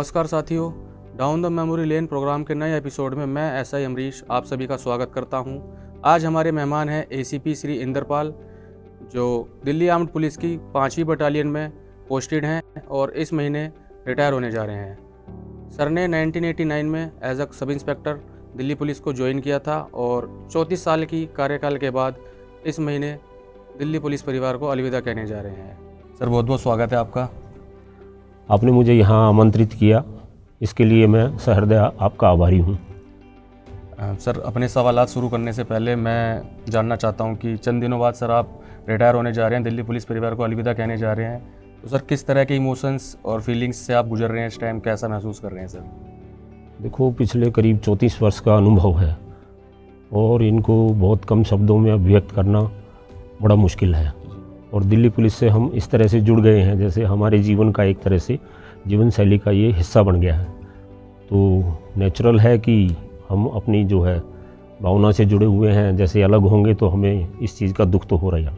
नमस्कार साथियों, down the memory lane programme के नए एपिसोड में मैं एसआई अमरीश आप सभी का स्वागत करता हूं। आज हमारे मेहमान हैं एसीपी श्री इंद्रपाल, जो दिल्ली आर्म्ड पुलिस की 5वीं बटालियन में पोस्टेड हैं और इस महीने रिटायर होने जा रहे हैं। सर ने 1989 में as a sub inspector Delhi police को ज्वाइन किया था और 34 साल की कार्यकाल के बाद इस महीने दिल्ली पुलिस परिवार को अलविदा कहने जा रहे हैं। सर बहुत बहुत स्वागत है आपका। आपने मुझे यहाँ आमंत्रित किया, इसके लिए मैं सहृदय आपका आभारी हूँ। सर अपने सवालात शुरू करने से पहले मैं जानना चाहता हूँ कि चंद दिनों बाद सर आप रिटायर होने जा रहे हैं, दिल्ली पुलिस परिवार को अलविदा कहने जा रहे हैं, तो सर किस तरह के इमोशंस और फीलिंग्स से आप गुजर रहे हैं इस टाइम, कैसा महसूस कर रहे हैं सर? देखो, पिछले करीब 34 वर्ष का अनुभव है और इनको बहुत कम शब्दों में अभिव्यक्त करना बड़ा मुश्किल है। और दिल्ली पुलिस से हम इस तरह से जुड़ गए हैं जैसे हमारे जीवन का एक तरह से जीवन शैली का ये हिस्सा बन गया है। तो नेचुरल है कि हम अपनी जो है भावना से जुड़े हुए हैं, जैसे अलग होंगे तो हमें इस चीज़ का दुख तो हो रहा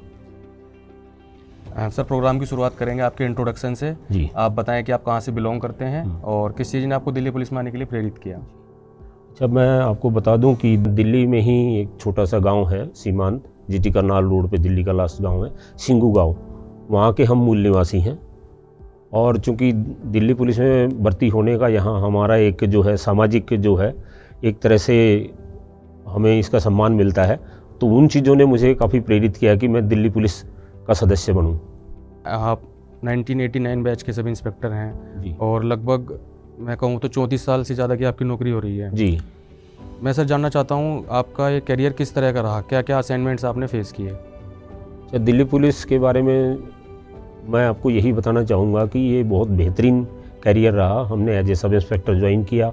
है। सर प्रोग्राम की शुरुआत करेंगे आपके इंट्रोडक्शन से। जी, आप बताएं कि आप कहाँ से बिलोंग करते हैं और किस चीज़ ने आपको दिल्ली पुलिस में आने के लिए प्रेरित किया? अच्छा, मैं आपको बता दूं कि दिल्ली में ही एक छोटा सा गांव है सीमांत, जीटी करनाल रोड पे दिल्ली का लास्ट गांव है सिंगू गांव, वहाँ के हम मूल निवासी हैं। और चूंकि दिल्ली पुलिस में भर्ती होने का यहाँ हमारा एक जो है सामाजिक जो है एक तरह से हमें इसका सम्मान मिलता है, तो उन चीज़ों ने मुझे काफ़ी प्रेरित किया कि मैं दिल्ली पुलिस का सदस्य बनूँ। आप 1989 बैच के सब इंस्पेक्टर हैं जी और लगभग मैं कहूँ तो 34 साल से ज़्यादा की आपकी नौकरी हो रही है। जी। मैं सर जानना चाहता हूँ आपका ये करियर किस तरह का रहा, क्या क्या असाइनमेंट्स आपने फेस किए? अच्छा, दिल्ली पुलिस के बारे में मैं आपको यही बताना चाहूँगा कि ये बहुत बेहतरीन करियर रहा। हमने as a sub inspector join किया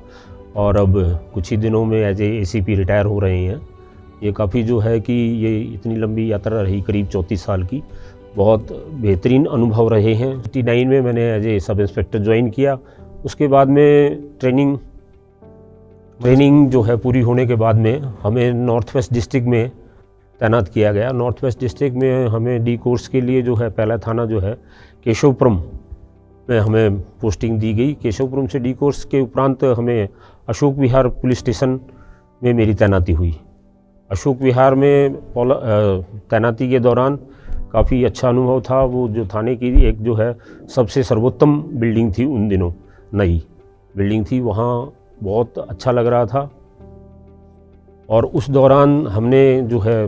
और अब कुछ ही दिनों में एज ए एसीपी रिटायर हो रहे हैं। ये काफ़ी जो है कि ये इतनी लंबी यात्रा रही, करीब 34 साल की, बहुत बेहतरीन अनुभव रहे हैं। 89 में मैंने as a sub inspector join किया। उसके बाद में ट्रेनिंग जो है पूरी होने के बाद में हमें नॉर्थ वेस्ट डिस्ट्रिक्ट में तैनात किया गया। नॉर्थ वेस्ट डिस्ट्रिक्ट में हमें डी कोर्स के लिए जो है पहला थाना जो है केशवपुरम में हमें पोस्टिंग दी गई। केशवपुरम से डी कोर्स के उपरांत हमें अशोक विहार पुलिस स्टेशन में मेरी तैनाती हुई। अशोक विहार में तैनाती के दौरान काफ़ी अच्छा अनुभव था। वो जो थाने की एक जो है सबसे सर्वोत्तम बिल्डिंग थी, उन दिनों नई बिल्डिंग थी, वहाँ बहुत अच्छा लग रहा था। और उस दौरान हमने जो है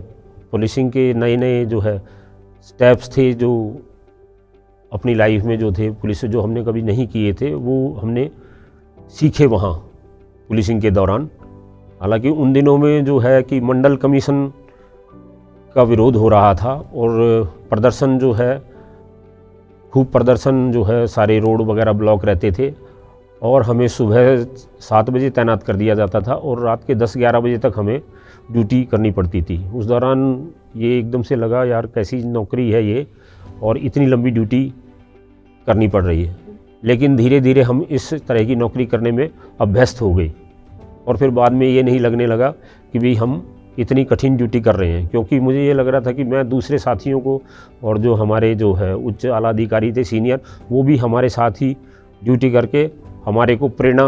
पुलिसिंग के नए नए जो है स्टेप्स थे जो अपनी लाइफ में जो थे पुलिस से जो हमने कभी नहीं किए थे वो हमने सीखे वहाँ पुलिसिंग के दौरान। हालांकि उन दिनों में जो है कि मंडल कमीशन का विरोध हो रहा था और प्रदर्शन जो है खूब प्रदर्शन जो है, सारे रोड वगैरह ब्लॉक रहते थे और हमें सुबह 7 बजे तैनात कर दिया जाता था और रात के 10-11 बजे तक हमें ड्यूटी करनी पड़ती थी। उस दौरान ये एकदम से लगा यार कैसी नौकरी है ये और इतनी लंबी ड्यूटी करनी पड़ रही है। लेकिन धीरे धीरे हम इस तरह की नौकरी करने में अभ्यस्त हो गए और फिर बाद में ये नहीं लगने लगा कि भाई हम इतनी कठिन ड्यूटी कर रहे हैं, क्योंकि मुझे ये लग रहा था कि मैं दूसरे साथियों को और जो हमारे जो है उच्च आला अधिकारी थे सीनियर, वो भी हमारे साथ ही ड्यूटी करके हमारे को प्रेरणा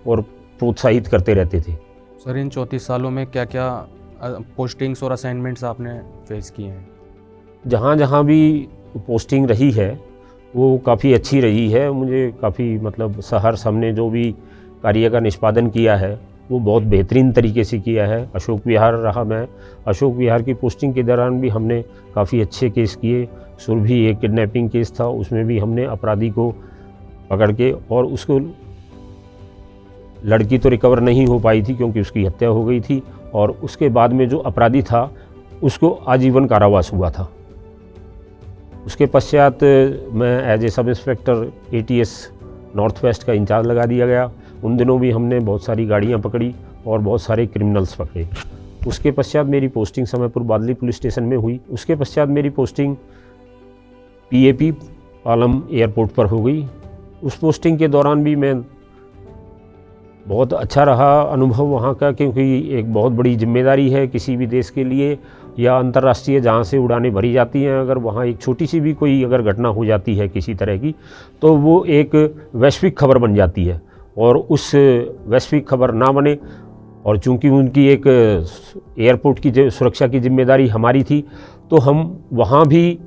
और प्रोत्साहित करते रहते थे। सर इन 34 सालों में क्या क्या पोस्टिंग्स और असाइनमेंट्स आपने फेस किए हैं? जहाँ जहाँ भी पोस्टिंग रही है वो काफ़ी अच्छी रही है। मुझे काफ़ी मतलब सहर्ष हमने जो भी कार्य का निष्पादन किया है वो बहुत बेहतरीन तरीके से किया है। अशोक विहार रहा मैं, अशोक विहार की पोस्टिंग के दौरान भी हमने काफ़ी अच्छे केस किए। सुरभि एक किडनैपिंग केस था, उसमें भी हमने अपराधी को पकड़ के, और उसको लड़की तो रिकवर नहीं हो पाई थी क्योंकि उसकी हत्या हो गई थी, और उसके बाद में जो अपराधी था उसको आजीवन कारावास हुआ था। उसके पश्चात मैं as a sub inspector ATS north west का इंचार्ज लगा दिया गया। उन दिनों भी हमने बहुत सारी गाड़ियां पकड़ी और बहुत सारे क्रिमिनल्स पकड़े। उसके पश्चात मेरी पोस्टिंग समयपुर बादली पुलिस स्टेशन में हुई। उसके पश्चात मेरी पोस्टिंग PAP पालम एयरपोर्ट पर हो गई। उस पोस्टिंग के दौरान भी मैं बहुत अच्छा रहा अनुभव वहाँ का, क्योंकि एक बहुत बड़ी जिम्मेदारी है किसी भी देश के लिए या अंतर्राष्ट्रीय जहाँ से उड़ानें भरी जाती हैं। अगर वहाँ एक छोटी सी भी कोई अगर घटना हो जाती है किसी तरह की, तो वो एक वैश्विक खबर बन जाती है और उस वैश्विक खबर ना बने। और चूंकि उनकी एक एयरपोर्ट की सुरक्षा की जिम्मेदारी हमारी थी, तो हम वहाँ भी,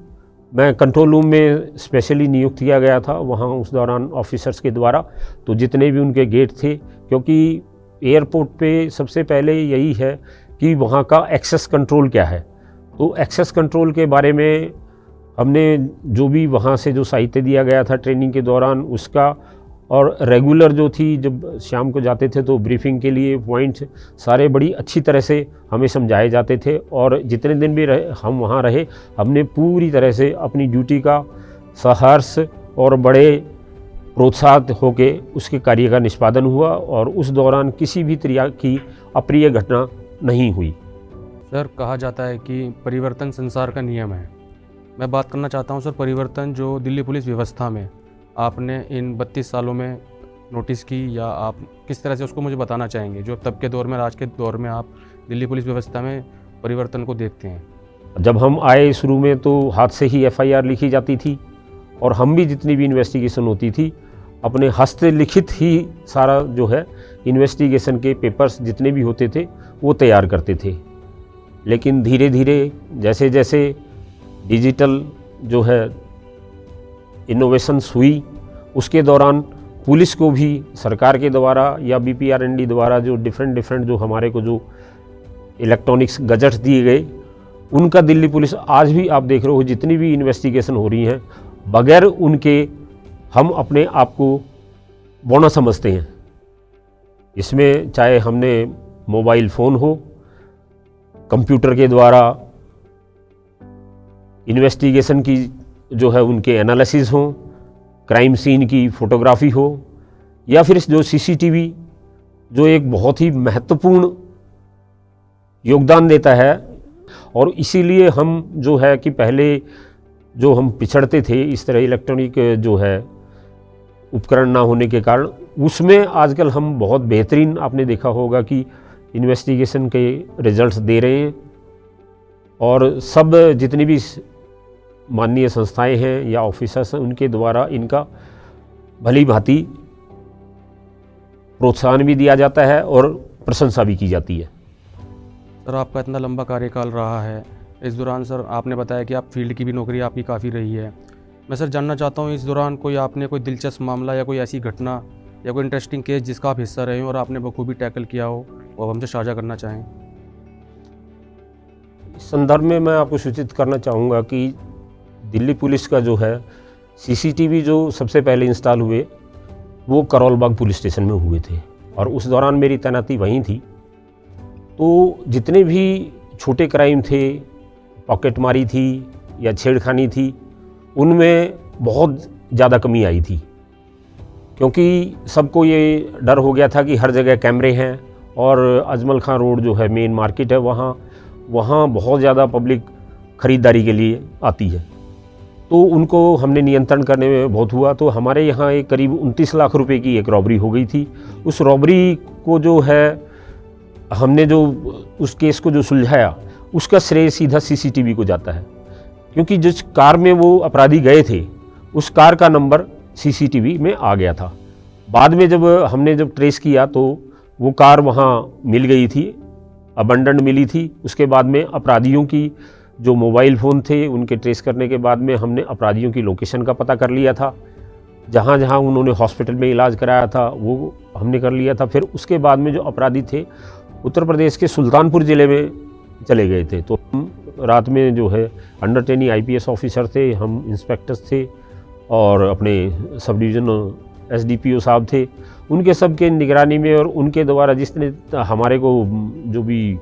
मैं कंट्रोल रूम में स्पेशली नियुक्त किया गया था वहाँ उस दौरान ऑफिसर्स के द्वारा। तो जितने भी उनके गेट थे, क्योंकि एयरपोर्ट पे सबसे पहले यही है कि वहाँ का एक्सेस कंट्रोल क्या है, तो एक्सेस कंट्रोल के बारे में हमने जो भी वहाँ से जो साहित्य दिया गया था ट्रेनिंग के दौरान उसका, और रेगुलर जो थी, जब शाम को जाते थे तो ब्रीफिंग के लिए पॉइंट्स सारे बड़ी अच्छी तरह से हमें समझाए जाते थे। और जितने दिन भी हम वहाँ रहे, हमने पूरी तरह से अपनी ड्यूटी का सहर्ष और बड़े प्रोत्साहित होके उसके कार्य का निष्पादन हुआ, और उस दौरान किसी भी तरह की अप्रिय घटना नहीं हुई। सर, कहा जाता है कि परिवर्तन संसार का नियम है। मैं बात करना चाहता हूं सर, परिवर्तन जो दिल्ली पुलिस व्यवस्था में आपने इन 32 सालों में नोटिस की, या आप किस तरह से उसको मुझे बताना चाहेंगे, जो तब के दौर में और आज के दौर में आप दिल्ली पुलिस व्यवस्था में परिवर्तन को देखते हैं। जब हम आए शुरू में तो हाथ से ही FIR लिखी जाती थी, और हम भी जितनी भी इन्वेस्टिगेशन होती थी अपने हस्तलिखित ही सारा जो है इन्वेस्टिगेशन के पेपर्स जितने भी होते थे वो तैयार करते थे। लेकिन धीरे धीरे जैसे जैसे डिजिटल जो है इनोवेशंस हुई, उसके दौरान पुलिस को भी सरकार के द्वारा या BPRND द्वारा जो डिफरेंट जो हमारे को जो इलेक्ट्रॉनिक्स गजट्स दिए गए, उनका दिल्ली पुलिस आज भी आप देख रहे हो जितनी भी इन्वेस्टिगेशन हो रही हैं, बगैर उनके हम अपने आप को बौना समझते हैं। इसमें चाहे हमने मोबाइल फ़ोन हो, कंप्यूटर के द्वारा इन्वेस्टिगेशन की जो है उनके एनालिसिस हो, क्राइम सीन की फ़ोटोग्राफी हो, या फिर जो CCTV जो एक बहुत ही महत्वपूर्ण योगदान देता है। और इसीलिए हम जो है कि पहले जो हम पिछड़ते थे इस तरह इलेक्ट्रॉनिक जो है उपकरण ना होने के कारण, उसमें आजकल हम बहुत बेहतरीन, आपने देखा होगा कि इन्वेस्टिगेशन के रिजल्ट्स दे रहे हैं। और सब जितनी भी माननीय संस्थाएं हैं या ऑफिसर्स हैं, उनके द्वारा इनका भली भांति प्रोत्साहन भी दिया जाता है और प्रशंसा भी की जाती है। सर, आपका इतना लंबा कार्यकाल रहा है, इस दौरान सर आपने बताया कि आप फील्ड की भी नौकरी आपकी काफ़ी रही है। मैं सर जानना चाहता हूँ, इस दौरान कोई आपने कोई दिलचस्प मामला या कोई ऐसी घटना या कोई इंटरेस्टिंग केस जिसका आप हिस्सा रहे हो और आपने बखूबी टैकल किया हो, वो आप हमसे साझा करना चाहें। इस संदर्भ में मैं आपको सूचित करना चाहूँगा कि दिल्ली पुलिस का जो है CCTV जो सबसे पहले इंस्टॉल हुए वो करोल बाग पुलिस स्टेशन में हुए थे, और उस दौरान मेरी तैनाती वहीं थी। तो जितने भी छोटे क्राइम थे, पॉकेटमारी थी या छेड़खानी थी, उनमें बहुत ज़्यादा कमी आई थी, क्योंकि सबको ये डर हो गया था कि हर जगह कैमरे हैं, और अजमल खां रोड जो है मेन मार्केट है, वहाँ बहुत ज़्यादा पब्लिक ख़रीदारी के लिए आती है। तो उनको हमने नियंत्रण करने में बहुत हुआ। तो हमारे यहाँ एक करीब 29 लाख रुपए की एक रॉबरी हो गई थी। उस रॉबरी को जो है हमने जो उस केस को जो सुलझाया, उसका श्रेय सीधा CCTV को जाता है, क्योंकि जिस कार में वो अपराधी गए थे उस कार का नंबर CCTV में आ गया था। बाद में जब ट्रेस किया तो वो कार वहाँ मिल गई थी, अबंडन मिली थी। उसके बाद में अपराधियों की जो मोबाइल फ़ोन थे उनके ट्रेस करने के बाद में हमने अपराधियों की लोकेशन का पता कर लिया था, जहाँ जहाँ उन्होंने हॉस्पिटल में इलाज कराया था वो हमने कर लिया था। फिर उसके बाद में जो अपराधी थे उत्तर प्रदेश के सुल्तानपुर ज़िले में चले गए थे। तो हम रात में जो है अंडर ट्रेनिंग IPS ऑफिसर थे, हम इंस्पेक्टर्स थे, और अपने सब डिवीज़न SDPO साहब थे, उनके सबके निगरानी में और उनके द्वारा जिसने हमारे को जो भी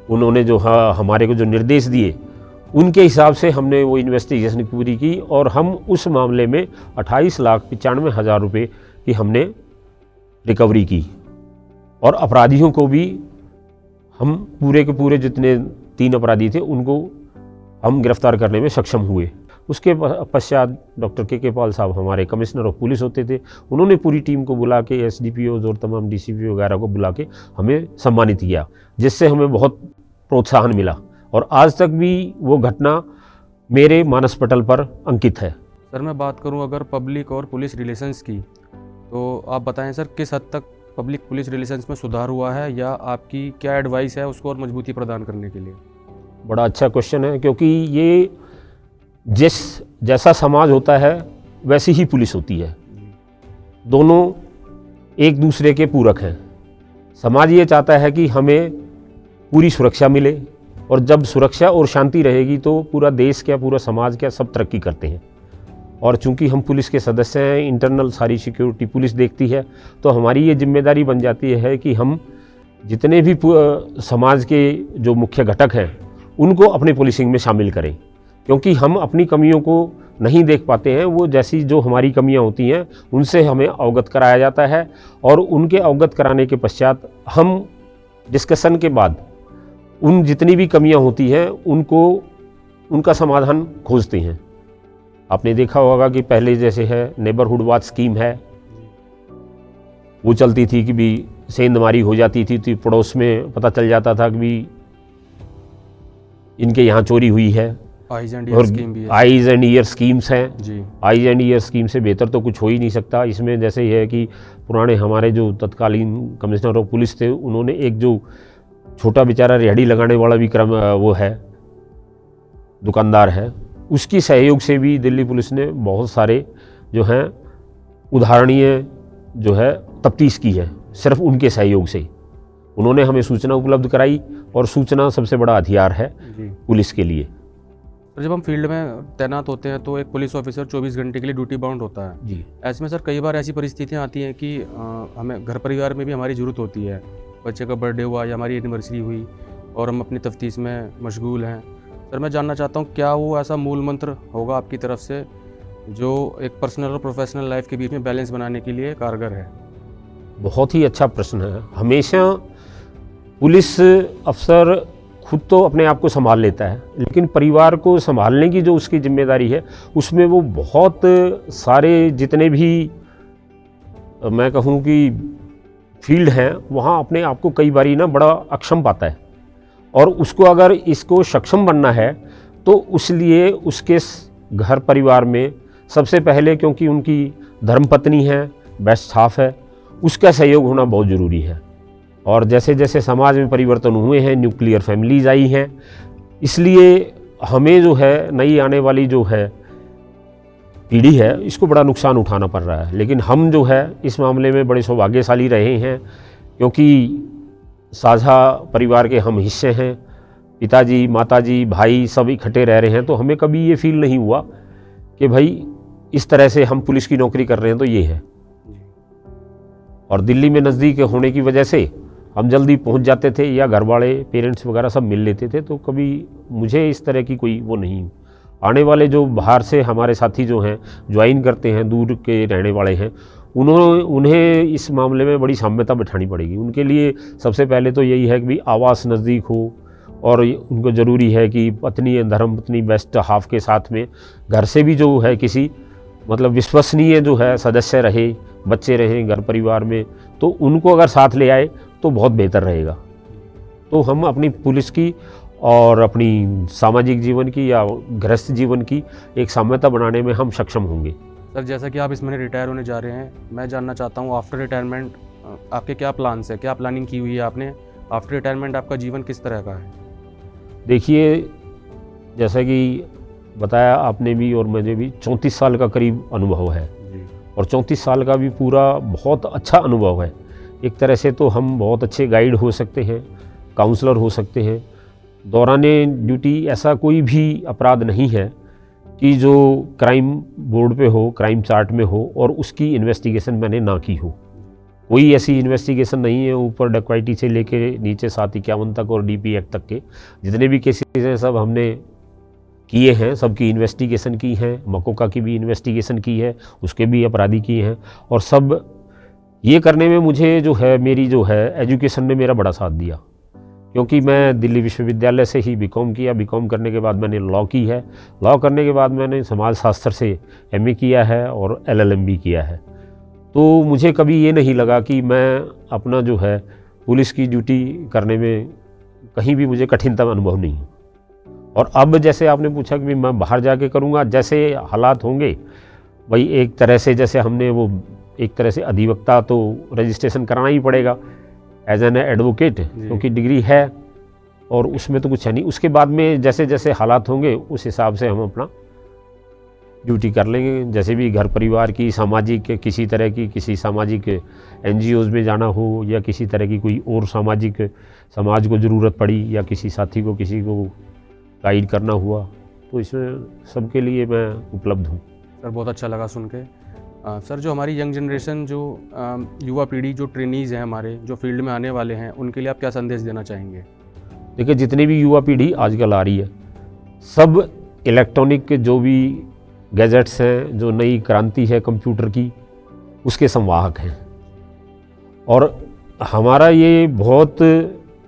उन्होंने जो हमारे को जो निर्देश दिए, उनके हिसाब से हमने वो इन्वेस्टिगेशन पूरी की, और हम उस मामले में 28,95,000 रुपये की हमने रिकवरी की, और अपराधियों को भी हम पूरे के पूरे जितने 3 अपराधी थे उनको हम गिरफ्तार करने में सक्षम हुए। उसके पश्चात डॉक्टर के पाल साहब हमारे कमिश्नर ऑफ पुलिस होते थे, उन्होंने पूरी टीम को बुला के SDPOs और तमाम DCP वगैरह को बुला के हमें सम्मानित किया, जिससे हमें बहुत प्रोत्साहन मिला, और आज तक भी वो घटना मेरे मानस पटल पर अंकित है। सर, मैं बात करूं अगर पब्लिक और पुलिस रिलेशंस की, तो आप बताएं सर, किस हद तक पब्लिक पुलिस रिलेशंस में सुधार हुआ है, या आपकी क्या एडवाइस है उसको और मजबूती प्रदान करने के लिए? बड़ा अच्छा क्वेश्चन है, क्योंकि ये जैसा समाज होता है वैसी ही पुलिस होती है। दोनों एक दूसरे के पूरक हैं। समाज ये चाहता है कि हमें पूरी सुरक्षा मिले, और जब सुरक्षा और शांति रहेगी तो पूरा देश क्या, पूरा समाज क्या, सब तरक्की करते हैं। और चूंकि हम पुलिस के सदस्य हैं, इंटरनल सारी सिक्योरिटी पुलिस देखती है, तो हमारी ये जिम्मेदारी बन जाती है कि हम जितने भी समाज के जो मुख्य घटक हैं उनको अपने पुलिसिंग में शामिल करें, क्योंकि हम अपनी कमियों को नहीं देख पाते हैं। वो जैसी जो हमारी कमियां होती हैं उनसे हमें अवगत कराया जाता है, और उनके अवगत कराने के पश्चात हम डिस्कशन के बाद उन जितनी भी कमियां होती हैं उनका समाधान खोजते हैं। आपने देखा होगा कि पहले जैसे है नेबरहुड वॉच स्कीम है, वो चलती थी कि भी सेंधमारी हो जाती थी तो पड़ोस में पता चल जाता था कि भी इनके यहाँ चोरी हुई है। आइज एंड ईयर स्कीम भी है। आइज एंड ईयर स्कीम्स हैं जी। आइज एंड ईयर स्कीम से बेहतर तो कुछ हो ही नहीं सकता। इसमें जैसे ये है कि पुराने हमारे जो तत्कालीन कमिश्नर ऑफ पुलिस थे, उन्होंने एक जो छोटा बेचारा रेहड़ी लगाने वाला भी वो है, दुकानदार है, उसकी सहयोग से भी दिल्ली पुलिस ने बहुत सारे जो हैं उदाहरणीय जो है तफ्तीश की है। सिर्फ उनके सहयोग से उन्होंने हमें सूचना उपलब्ध कराई, और सूचना सबसे बड़ा हथियार है पुलिस के लिए। तो जब हम फील्ड में तैनात होते हैं तो एक पुलिस ऑफिसर 24 घंटे के लिए ड्यूटी बाउंड होता है जी। ऐसे में सर कई बार ऐसी परिस्थितियां आती हैं कि हमें घर परिवार में भी हमारी ज़रूरत होती है। बच्चे का बर्थडे हुआ या हमारी एनिवर्सरी हुई और हम अपनी तफ्तीश में मशगूल हैं। सर मैं जानना चाहता हूँ, क्या वो ऐसा मूल मंत्र होगा आपकी तरफ से जो एक पर्सनल और प्रोफेशनल लाइफ के बीच में बैलेंस बनाने के लिए कारगर है? बहुत ही अच्छा प्रश्न है। हमेशा पुलिस अफसर खुद तो अपने आप को संभाल लेता है, लेकिन परिवार को संभालने की जो उसकी जिम्मेदारी है उसमें वो बहुत सारे जितने भी मैं कहूँ कि फील्ड हैं वहाँ अपने आप को कई बारी ना बड़ा अक्षम पाता है, और उसको अगर इसको सक्षम बनना है तो उसलिए उसके घर परिवार में सबसे पहले, क्योंकि उनकी धर्मपत्नी है, बेस्ट हाफ है, उसका सहयोग होना बहुत ज़रूरी है। और जैसे जैसे समाज में परिवर्तन हुए हैं, न्यूक्लियर फैमिलीज आई हैं, इसलिए हमें जो है नई आने वाली जो है पीढ़ी है इसको बड़ा नुकसान उठाना पड़ रहा है। लेकिन हम जो है इस मामले में बड़े सौभाग्यशाली रहे हैं, क्योंकि साझा परिवार के हम हिस्से हैं, पिताजी, माताजी, भाई सब इकट्ठे रह रहे हैं, तो हमें कभी ये फील नहीं हुआ कि भाई इस तरह से हम पुलिस की नौकरी कर रहे हैं तो ये है। और दिल्ली में नज़दीक होने की वजह से हम जल्दी पहुंच जाते थे, या घर वाले पेरेंट्स वगैरह सब मिल लेते थे, तो कभी मुझे इस तरह की कोई वो नहीं। आने वाले जो बाहर से हमारे साथी जो हैं ज्वाइन करते हैं, दूर के रहने वाले हैं, उन्हें इस मामले में बड़ी साम्यता बिठानी पड़ेगी। उनके लिए सबसे पहले तो यही है कि भी आवास नज़दीक हो, और उनको ज़रूरी है कि पत्नी, धर्मपत्नी, बेस्ट हाफ के साथ में घर से भी जो है किसी मतलब विश्वसनीय जो है सदस्य रहे, बच्चे रहें घर परिवार में, तो उनको अगर साथ ले आए तो बहुत बेहतर रहेगा। तो हम अपनी पुलिस की और अपनी सामाजिक जीवन की या गृहस्थ जीवन की एक साम्यता बनाने में हम सक्षम होंगे। सर जैसा कि आप इस महीने रिटायर होने जा रहे हैं, मैं जानना चाहता हूँ आफ्टर रिटायरमेंट आपके क्या प्लान्स है, क्या प्लानिंग की हुई है आपने? आफ्टर रिटायरमेंट आपका जीवन किस तरह का है? देखिए, जैसा कि बताया आपने भी और मुझे भी, 34 साल का करीब अनुभव है जी। और 34 साल का भी पूरा बहुत अच्छा अनुभव है। एक तरह से तो हम बहुत अच्छे गाइड हो सकते हैं, काउंसलर हो सकते हैं। दौराने ड्यूटी ऐसा कोई भी अपराध नहीं है कि जो क्राइम बोर्ड पे हो, क्राइम चार्ट में हो और उसकी इन्वेस्टिगेशन मैंने ना की हो। कोई ऐसी इन्वेस्टिगेशन नहीं है। ऊपर डकैती से लेके नीचे 751 तक और DP एक्ट तक के जितने भी केसेस हैं सब हमने किए हैं, सबकी इन्वेस्टिगेशन की है। मकोका की भी इन्वेस्टिगेशन की है, उसके भी अपराधी किए हैं। और सब ये करने में मुझे जो है मेरी जो है एजुकेशन ने मेरा बड़ा साथ दिया, क्योंकि मैं दिल्ली विश्वविद्यालय से ही BCom किया। BCom करने के बाद मैंने लॉ की है। लॉ करने के बाद मैंने समाज शास्त्र से MA किया है और LLM भी किया है। तो मुझे कभी ये नहीं लगा कि मैं अपना जो है पुलिस की ड्यूटी करने में कहीं भी मुझे कठिनता अनुभव नहीं। और अब जैसे आपने पूछा कि मैं बाहर जाके करूँगा, जैसे हालात होंगे वही एक तरह से जैसे हमने वो एक तरह से अधिवक्ता तो रजिस्ट्रेशन कराना ही पड़ेगा एज एन एडवोकेट, क्योंकि डिग्री है और उसमें तो कुछ है नहीं। उसके बाद में जैसे जैसे हालात होंगे उस हिसाब से हम अपना ड्यूटी कर लेंगे। जैसे भी घर परिवार की, सामाजिक किसी तरह की, किसी सामाजिक NGOs में जाना हो या किसी तरह की कोई और सामाजिक समाज को ज़रूरत पड़ी या किसी साथी को किसी को गाइड करना हुआ, तो इसमें सबके लिए मैं उपलब्ध हूँ। सर बहुत अच्छा लगा सुन के। सर जो हमारी यंग जनरेशन, जो युवा पीढ़ी, जो ट्रेनीज़ हैं हमारे, जो फील्ड में आने वाले हैं, उनके लिए आप क्या संदेश देना चाहेंगे? देखिए, जितनी भी युवा पीढ़ी आजकल आ रही है, सब इलेक्ट्रॉनिक के जो भी गैजेट्स हैं, जो नई क्रांति है कंप्यूटर की, उसके संवाहक हैं। और हमारा ये बहुत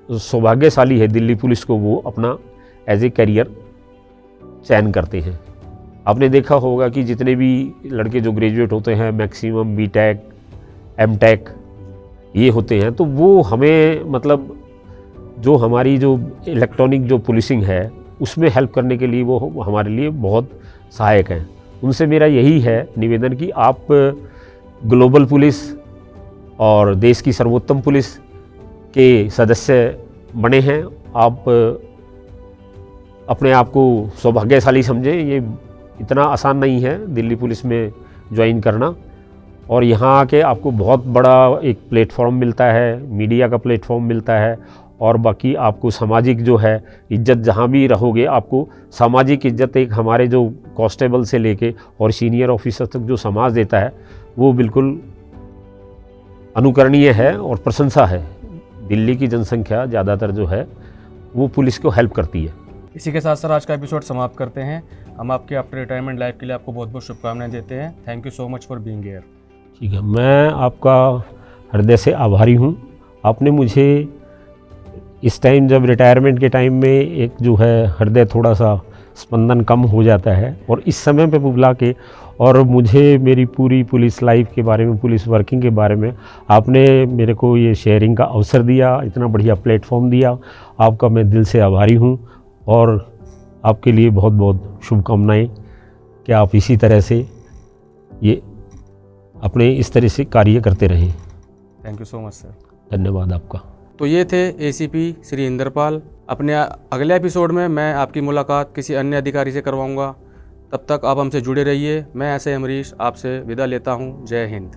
सौभाग्यशाली है दिल्ली पुलिस को वो अपना एज ए करियर चयन करते हैं। आपने देखा होगा कि जितने भी लड़के जो ग्रेजुएट होते हैं, मैक्सिमम B.Tech, M.Tech ये होते हैं, तो वो हमें मतलब जो हमारी जो इलेक्ट्रॉनिक जो पुलिसिंग है उसमें हेल्प करने के लिए वो हमारे लिए बहुत सहायक हैं। उनसे मेरा यही है निवेदन कि आप ग्लोबल पुलिस और देश की सर्वोत्तम पुलिस के सदस्य बने हैं। आप अपने आप को सौभाग्यशाली समझें। ये इतना आसान नहीं है दिल्ली पुलिस में ज्वाइन करना, और यहाँ आके आपको बहुत बड़ा एक प्लेटफॉर्म मिलता है, मीडिया का प्लेटफॉर्म मिलता है, और बाकी आपको सामाजिक जो है इज्जत, जहाँ भी रहोगे आपको सामाजिक इज्जत एक हमारे जो कांस्टेबल से लेके और सीनियर ऑफिसर तक जो समाज देता है वो बिल्कुल अनुकरणीय है और प्रशंसा है। दिल्ली की जनसंख्या ज़्यादातर जो है वो पुलिस को हेल्प करती है। इसी के साथ सर आज का एपिसोड समाप्त करते हैं। हम आपके आफ्टर रिटायरमेंट लाइफ के लिए आपको बहुत बहुत शुभकामनाएं देते हैं। Thank you so much for being here. ठीक है, मैं आपका हृदय से आभारी हूँ। आपने मुझे इस टाइम, जब रिटायरमेंट के टाइम में एक जो है हृदय थोड़ा सा स्पंदन कम हो जाता है, और इस समय पे बुला के और मुझे मेरी पूरी पुलिस लाइफ के बारे में, पुलिस वर्किंग के बारे में आपने मेरे को ये शेयरिंग का अवसर दिया, इतना बढ़िया प्लेटफॉर्म दिया, आपका मैं दिल से आभारी हूँ। और आपके लिए बहुत बहुत शुभकामनाएं कि आप इसी तरह से ये अपने इस तरह से कार्य करते रहें। Thank you so much sir. धन्यवाद आपका। तो ये थे ACP श्री इंद्रपाल। अपने अगले एपिसोड में मैं आपकी मुलाकात किसी अन्य अधिकारी से करवाऊंगा। तब तक आप हमसे जुड़े रहिए। मैं SI अमरीश आपसे विदा लेता हूँ। जय हिंद।